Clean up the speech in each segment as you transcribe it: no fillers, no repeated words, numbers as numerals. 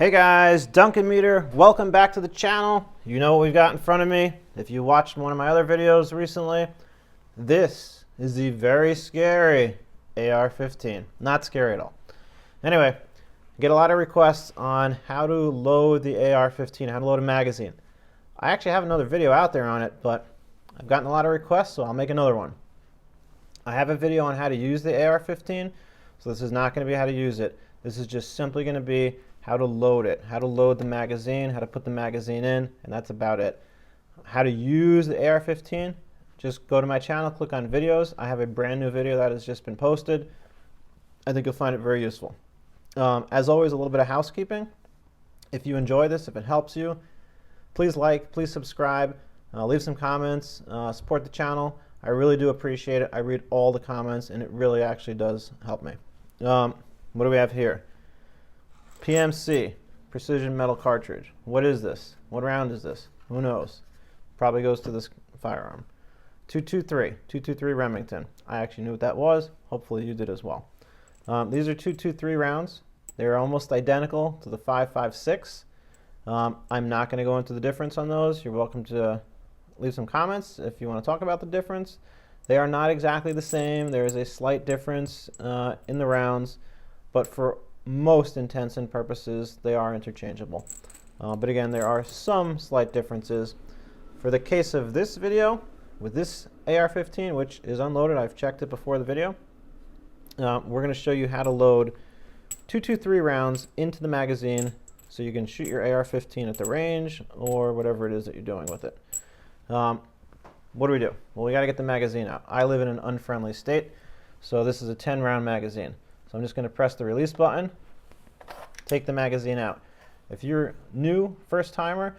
Hey guys, Duncan meter. Welcome back to the channel. You know what we've got in front of me. If you watched one of my other videos recently, this is the very scary AR-15. Not scary at all. Anyway, I get a lot of requests on how to load the AR-15, how to load a magazine. I actually have another video out there on it, but I've gotten a lot of requests, so I'll make another one. I have a video on how to use the AR-15, so this is not going to be how to use it. This is just simply going to be how to load it, how to load the magazine, how to put the magazine in, and that's about it. How to use the AR-15, just go to my channel, click on videos. I have a brand new video that has just been posted. I think you'll find it very useful. As always, a little bit of housekeeping. If you enjoy this, if it helps you, please like, please subscribe, leave some comments, support the channel. I really do appreciate it. I read all the comments, and it really actually does help me. What do we have here? PMC, precision metal cartridge. What is this? What round is this? Who knows? Probably goes to this firearm. 223 Remington. I actually knew what that was. Hopefully you did as well. These are 223 rounds. They're almost identical to the 5.56. I'm not going to go into the difference on those. You're welcome to leave some comments if you want to talk about the difference. They are not exactly the same. There is a slight difference in the rounds, but for most intents and purposes, they are interchangeable. But again, there are some slight differences. For the case of this video, with this AR-15, which is unloaded, I've checked it before the video, we're going to show you how to load 223 rounds into the magazine so you can shoot your AR-15 at the range or whatever it is that you're doing with it. What do we do? Well, we got to get the magazine out. I live in an unfriendly state, so this is a 10-round magazine. So I'm just going to press the release button, take the magazine out. If you're new, first timer,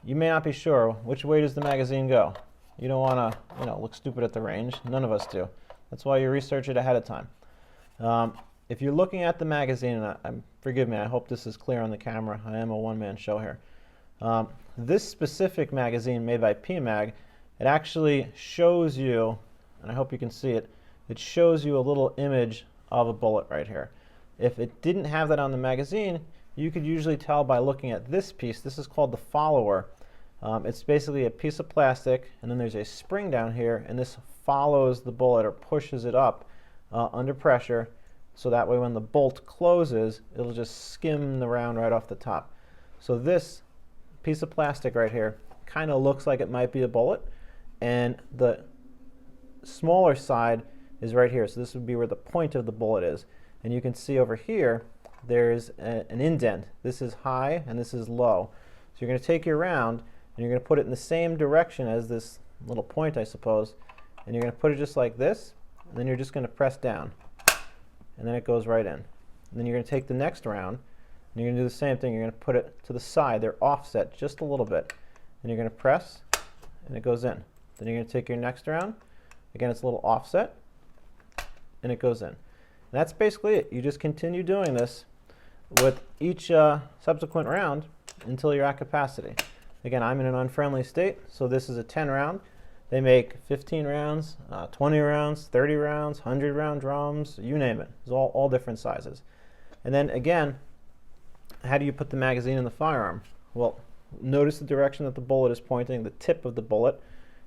you may not be sure which way does the magazine go. You don't want to, look stupid at the range. None of us do. That's why you research it ahead of time. If you're looking at the magazine, and forgive me, I hope this is clear on the camera. I am a one-man show here. This specific magazine made by PMag, it actually shows you, and I hope you can see it, it shows you a little image of a bullet right here. If it didn't have that on the magazine, you could usually tell by looking at this piece. This is called the follower. It's basically a piece of plastic, and then there's a spring down here, and this follows the bullet or pushes it up under pressure, so that way when the bolt closes, it'll just skim the round right off the top. So this piece of plastic right here kind of looks like it might be a bullet, and the smaller side is right here. So this would be where the point of the bullet is. And you can see over here, there's an indent. This is high and this is low. So you're going to take your round and you're going to put it in the same direction as this little point, I suppose. And you're going to put it just like this. And then you're just going to press down. And then it goes right in. And then you're going to take the next round and you're going to do the same thing. You're going to put it to the side. They're offset just a little bit. And you're going to press and it goes in. Then you're going to take your next round. Again, it's a little offset. And it goes in. And that's basically it. You just continue doing this with each subsequent round until you're at capacity. Again, I'm in an unfriendly state, so this is a 10 round. They make 15 rounds, 20 rounds, 30 rounds, 100 round drums, you name it. It's all different sizes. And then again, how do you put the magazine in the firearm? Well, notice the direction that the bullet is pointing. The tip of the bullet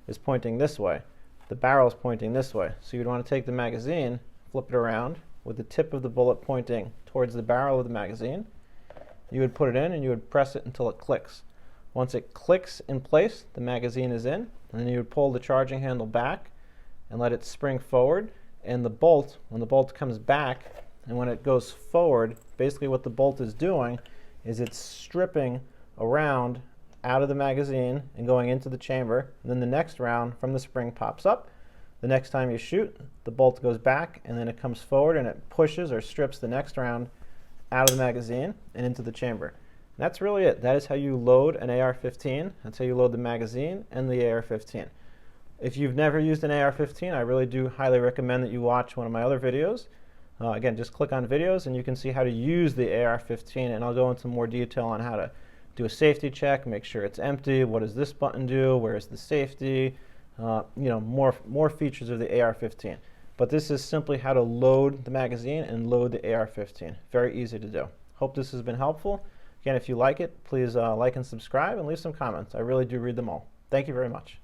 is pointing this way. The barrel is pointing this way. So you'd want to take the magazine, flip it around with the tip of the bullet pointing towards the barrel of the magazine. You would put it in and you would press it until it clicks. Once it clicks in place, the magazine is in, and then you would pull the charging handle back and let it spring forward. And the bolt, when the bolt comes back and when it goes forward, basically what the bolt is doing is it's stripping a round out of the magazine and going into the chamber. And then the next round from the spring pops up. The next time you shoot, the bolt goes back and then it comes forward and it pushes or strips the next round out of the magazine and into the chamber. And that's really it. That is how you load an AR-15. That's how you load the magazine and the AR-15. If you've never used an AR-15, I really do highly recommend that you watch one of my other videos. Again, just click on videos and you can see how to use the AR-15, and I'll go into more detail on how to do a safety check, make sure it's empty, what does this button do, where's the safety, more features of the AR-15. But this is simply how to load the magazine and load the AR-15. Very easy to do. Hope this has been helpful. Again, if you like it, please like and subscribe and leave some comments. I really do read them all. Thank you very much.